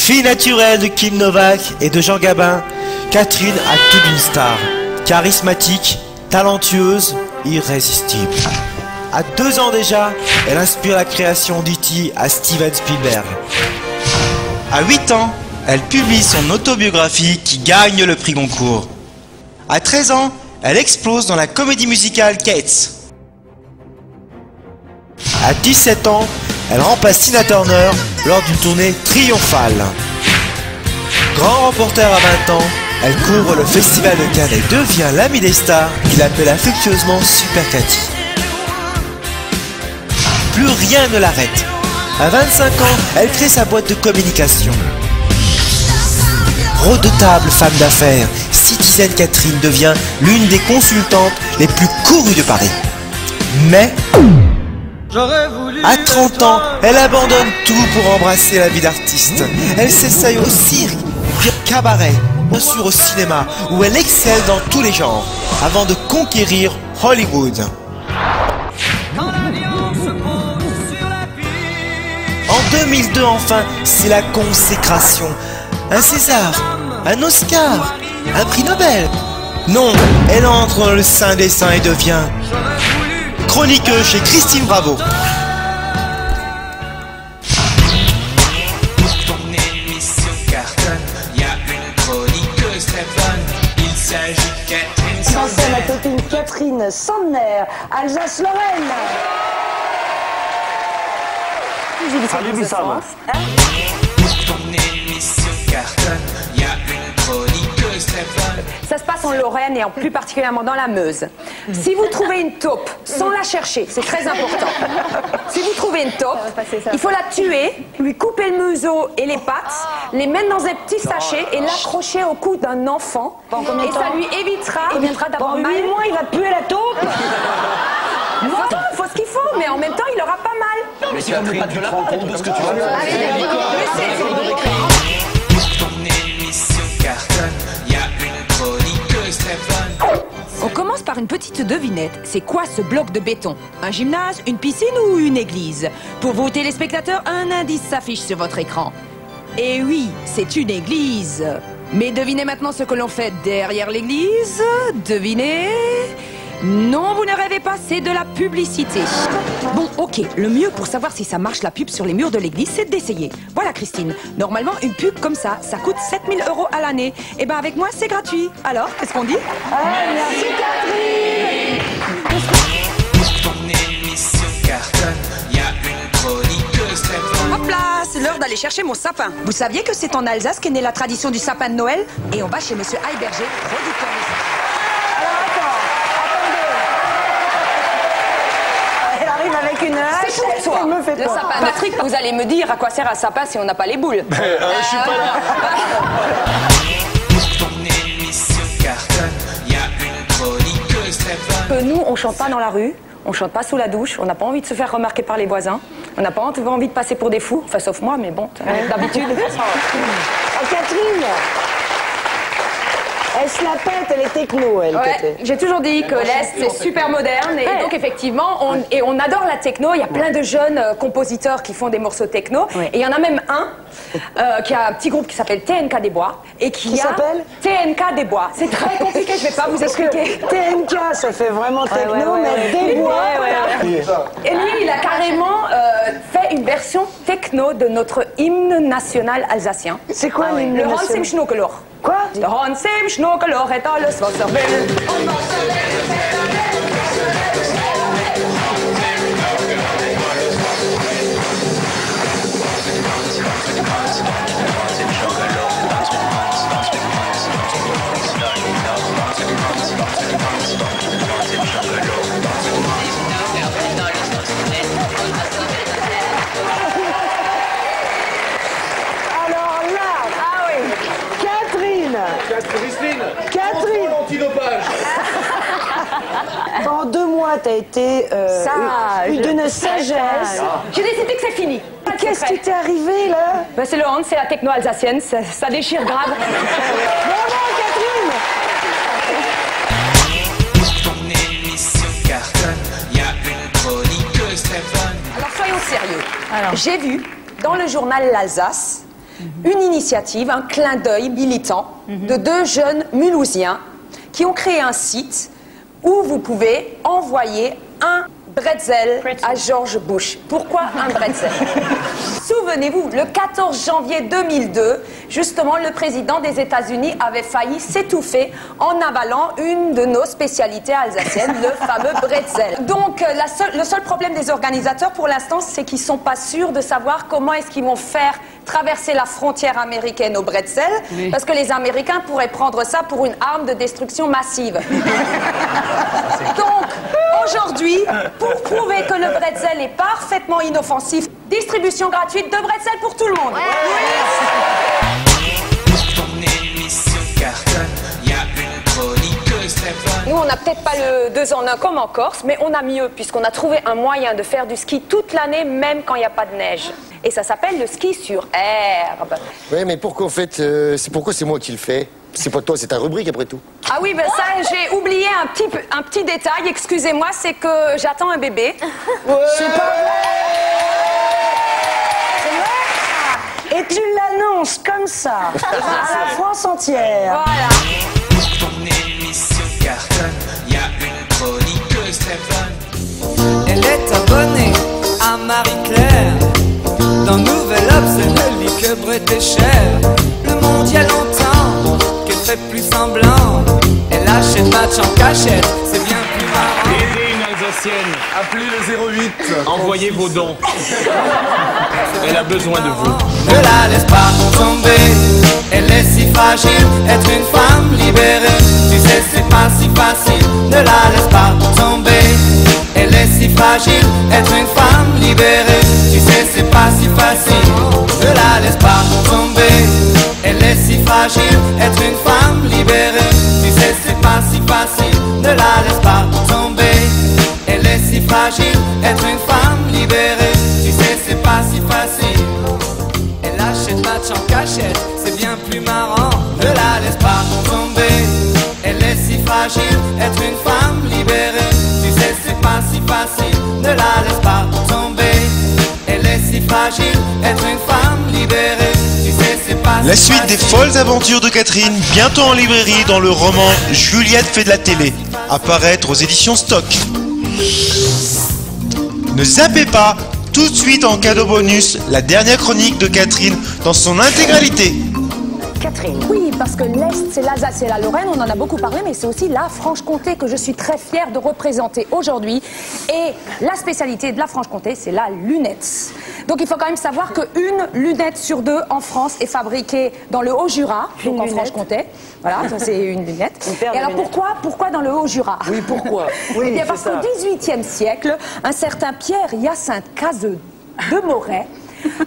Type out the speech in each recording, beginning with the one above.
Fille naturelle de Kim Novak et de Jean Gabin, Catherine a tout d'une star. Charismatique, talentueuse, irrésistible. À 2 ans déjà, elle inspire la création d'E.T. à Steven Spielberg. À 8 ans, elle publie son autobiographie qui gagne le prix Goncourt. À 13 ans, elle explose dans la comédie musicale Cats. À 17 ans, elle remplace Tina Turner lors d'une tournée triomphale. Grand reporter à 20 ans, elle couvre le festival de Cannes et devient l'amie des stars qu'il appelle affectueusement Super Cathy. Plus rien ne l'arrête. À 25 ans, elle crée sa boîte de communication. Redoutable femme d'affaires, Citizen Catherine devient l'une des consultantes les plus courues de Paris. Mais à 30 ans, elle abandonne tout pour embrasser la vie d'artiste. Elle s'essaye au cirque, puis au cabaret, bien sûr au cinéma, où elle excelle dans tous les genres, avant de conquérir Hollywood. En 2002 enfin, c'est la consécration. Un César, un Oscar, un prix Nobel. Non, elle entre dans le sein des saints et devient chroniqueuse chez Christine Bravo. Pour ton émission cartonne, y a une chroniqueuse très bonne. Il s'agit de Catherine C'est ma Sandner. copine Catherine Sandner, Alsace-Lorraine. Pour ton émission cartonne, y a une chroniqueuse très bonne. Ça se passe en Lorraine et en plus particulièrement dans la Meuse. Si vous trouvez une taupe, sans la chercher, c'est très important. Si vous trouvez une taupe, il faut la tuer, lui couper le museau et les pattes, les mettre dans un petit sachet et l'accrocher au cou d'un enfant. Et ça lui évitera d'avoir mal. 8 mois, il va puer la taupe. Il faut ce qu'il faut, mais en même temps, il aura pas mal. Mais Catherine, tu te rends compte de ce que tu vas faire? Pour ton émission cartonne, y a une chroniqueuse très bonne. On commence par une petite devinette. C'est quoi ce bloc de béton? Un gymnase, une piscine ou une église? Pour vos téléspectateurs, un indice s'affiche sur votre écran. Et oui, c'est une église. Mais devinez maintenant ce que l'on fait derrière l'église. Devinez. Non, vous ne rêvez pas, c'est de la publicité. Bon, ok, le mieux pour savoir si ça marche la pub sur les murs de l'église, c'est d'essayer. Voilà Christine, normalement une pub comme ça coûte 7 000 € à l'année. Et ben avec moi, c'est gratuit. Alors, qu'est-ce qu'on dit? Merci Catherine. Pour ton émission cartonne, y a une chroniqueuse très bonne. Hop là, c'est l'heure d'aller chercher mon sapin. Vous saviez que c'est en Alsace qu'est née la tradition du sapin de Noël? Et on va chez Monsieur Heiberger, producteur de sapin. Elle arrive avec une hache. C'est pour toi. Elle me fait Le peur. sapin. Patrick, vous allez me dire à quoi sert un sapin si on n'a pas les boules. Je suis pas là. Pour ton émission cartonne, y a une chroniqueuse très bonne. Nous, on chante pas dans la rue, on chante pas sous la douche, on n'a pas envie de se faire remarquer par les voisins, on n'a pas envie de passer pour des fous, enfin sauf moi, mais bon, d'habitude. Oh, Catherine. Elle se la pète, elle est techno, elle. Ouais, Catherine. j'ai toujours dit que l'Est c'est super moderne et donc effectivement on adore la techno. Il y a plein de jeunes compositeurs qui font des morceaux techno et il y en a même un qui a un petit groupe qui s'appelle TNK des Bois et qui s'appelle TNK des Bois. C'est très compliqué, je vais pas vous Parce que expliquer. TNK, ça fait vraiment techno, mais des bois. Et lui, il a carrément fait une version techno de notre hymne national alsacien. C'est quoi l'hymne Le Hans national? im Schnuckelloch. Quoi? Der Hans im Schnuckelloch est alles, was will. Alors là, Ah oui. Catherine. Catherine. Antidopage. En 2 mois, t'as été d'une sagesse. J'ai décidé que c'est fini. Qu'est-ce qui t'est arrivé, là? Ben, c'est le Hans, c'est la techno alsacienne, ça déchire grave. Bravo, Catherine. Pour ton émission cartonne, y a une chroniqueuse très bonne. Alors soyons sérieux. J'ai vu dans le journal L'Alsace une initiative, un clin d'œil militant de deux jeunes Mulhousiens qui ont créé un site où vous pouvez envoyer un bretzel à George Bush. Pourquoi un bretzel? Souvenez-vous, le 14 janvier 2002, justement, le président des États-Unis avait failli s'étouffer en avalant une de nos spécialités alsaciennes, le fameux bretzel. Donc, le seul problème des organisateurs pour l'instant, c'est qu'ils ne sont pas sûrs de savoir comment est-ce qu'ils vont faire traverser la frontière américaine au bretzel, parce que les Américains pourraient prendre ça pour une arme de destruction massive. Donc, aujourd'hui, pour prouver que le bretzel est parfaitement inoffensif, distribution gratuite de bretzel pour tout le monde. Pour ton émission cartonne, il y a une chroniqueuse très bonne. Nous, on n'a peut-être pas le 2 en 1 comme en Corse, mais on a mieux, puisqu'on a trouvé un moyen de faire du ski toute l'année, même quand il n'y a pas de neige. Et ça s'appelle le ski sur herbe. Oui, mais pourquoi, en fait, pourquoi c'est moi qui le fais? C'est pas toi, c'est ta rubrique, après tout. Ah oui, ben ça, j'ai oublié un petit détail, excusez-moi, c'est que j'attends un bébé. C'est pas vrai. Et tu l'annonces comme ça à la France entière. Voilà. Pour ton émission cartonne, il y a une chroniqueuse très bonne. Elle est abonnée à Marie-Claire. Dans Nouvel Obs, elle ne lit que Bret et Cher. Le monde y a longtemps qu'elle fait plus semblant. Elle achète match en cachette, c'est bien plus marrant. Aidez une Alsacienne, appelez le 08, envoyez vos dons. Elle a besoin de vous. Ne la laisse pas tomber, elle est si fragile. Être une femme libérée, tu sais c'est pas si facile. Ne la laisse pas tomber, elle est si fragile. Être une femme libérée, tu sais c'est pas si facile. Ne la laisse pas tomber, elle est si fragile. Être une femme libérée, tu sais c'est pas si facile. Ne la laisse pas tomber, elle est si fragile. Être une femme libérée, tu sais c'est pas si facile. Elle achète match en cachette, c'est bien plus marrant. Ne la laisse pas tomber, elle est si fragile. Être une femme libérée, tu sais c'est pas si facile. Ne la laisse pas tomber, elle est si fragile. Être une femme libérée, tu sais c'est pas si facile. La suite des folles aventures de Catherine, bientôt en librairie dans le roman Juliette fait de la télé, à paraître aux éditions Stock. Ne zappez pas, tout de suite en cadeau bonus, la dernière chronique de Catherine dans son intégralité. Catherine. Oui, parce que l'Est, c'est l'Alsace et la Lorraine, on en a beaucoup parlé, mais c'est aussi la Franche-Comté que je suis très fière de représenter aujourd'hui. Et la spécialité de la Franche-Comté, c'est la lunette. Donc il faut quand même savoir qu'une lunette sur deux en France est fabriquée dans le Haut-Jura, donc en Franche-Comté. Voilà, ça c'est une lunette. Et alors pourquoi dans le Haut-Jura? Oui, pourquoi? Oui, Eh bien parce qu'au XVIIIe siècle, un certain Pierre-Hyacinthe Cazeux de Moret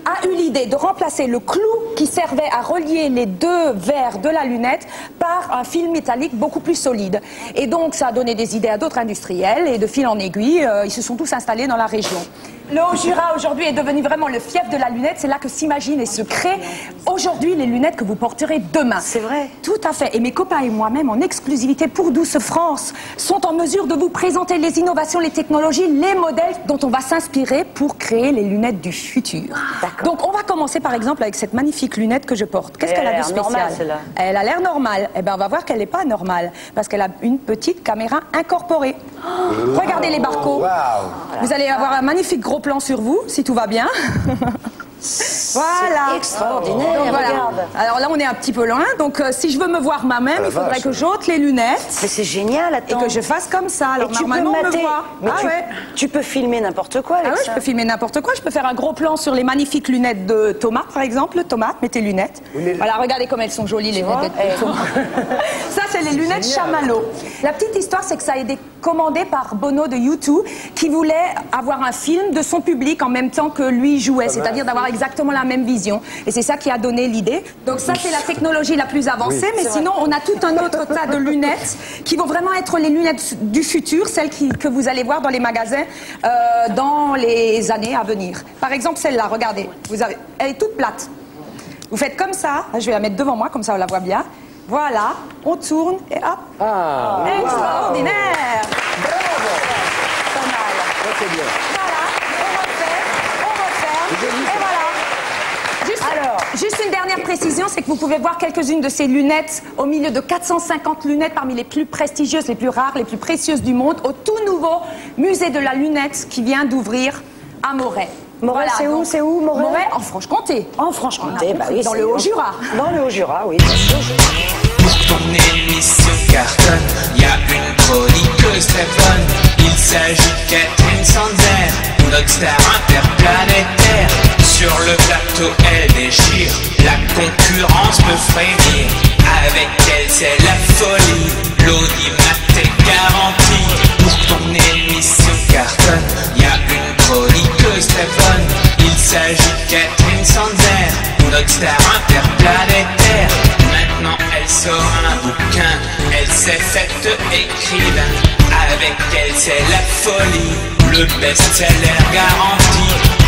a eu l'idée de remplacer le clou qui servait à relier les deux verres de la lunette par un fil métallique beaucoup plus solide. Et donc ça a donné des idées à d'autres industriels et de fil en aiguille, ils se sont tous installés dans la région. Le Haut-Jura aujourd'hui est devenu vraiment le fief de la lunette, c'est là que s'imaginent et se créent aujourd'hui les lunettes que vous porterez demain. C'est vrai. Tout à fait. Et mes copains et moi-même, en exclusivité pour Douce France, sont en mesure de vous présenter les innovations, les technologies, les modèles dont on va s'inspirer pour créer les lunettes du futur. Donc on va commencer par exemple avec cette magnifique lunette que je porte. Qu'est-ce qu'elle a de spécial? Normale, celle-là. Elle a l'air normale. Eh bien on va voir qu'elle n'est pas normale parce qu'elle a une petite caméra incorporée. Regardez les barcodes. Vous allez avoir un magnifique gros plan sur vous, si tout va bien. Voilà. Extraordinaire, Donc, voilà. regarde. Alors là, on est un petit peu loin. Donc, si je veux me voir moi-même, il faudrait que j'ôte les lunettes Mais c'est génial, et attends. que je fasse comme ça. Alors, Et tu peux normalement, on me mater. voit. Mais Ah ouais. tu peux filmer n'importe quoi avec Ah ouais, ça. je peux filmer n'importe quoi. Je peux faire un gros plan sur les magnifiques lunettes de Thomas, par exemple. Thomas, mets tes lunettes. Voilà, regardez comme elles sont jolies, les lunettes de Thomas. Ça, c'est les lunettes Chamallow. La petite histoire, c'est que ça a été commandé par Bono de U2, qui voulait avoir un film de son public en même temps que lui jouait, c'est-à-dire d'avoir exactement la même vision. Et c'est ça qui a donné l'idée. Donc ça, c'est la technologie la plus avancée, mais sinon, on a tout un autre tas de lunettes qui vont vraiment être les lunettes du futur, celles que vous allez voir dans les magasins dans les années à venir. Par exemple, celle-là, regardez, elle est toute plate. Vous faites comme ça, je vais la mettre devant moi, comme ça on la voit bien. Voilà, on tourne et hop. Extraordinaire. Pas mal. C'est bien. Voilà, on refait, et voilà. Juste alors, juste une dernière précision, c'est que vous pouvez voir quelques-unes de ces lunettes au milieu de 450 lunettes parmi les plus prestigieuses, les plus rares, les plus précieuses du monde, au tout nouveau musée de la lunette qui vient d'ouvrir à Moret. Moret, Voilà, c'est où, Moret? Moret, en Franche-Comté. En Franche-Comté, bah oui. Dans le Haut-Jura. Dans le Haut-Jura, oui, bien sûr. Pour ton émission cartonne, y a une chroniqueuse très bonne. Il s'agit de Catherine Sanzer, notre star interplanétaire. Sur le plateau, elle déchire, la concurrence peut frémir. Avec elle, c'est la folie, l'audimat est garanti. Pour ton émission cartonne, y a une chroniqueuse très bonne. Il s'agit de Catherine Sanzer, notre star interplanétaire. Maintenant elle sort un bouquin, elle s'est faite écrivain. Avec elle c'est la folie, le best-seller garanti.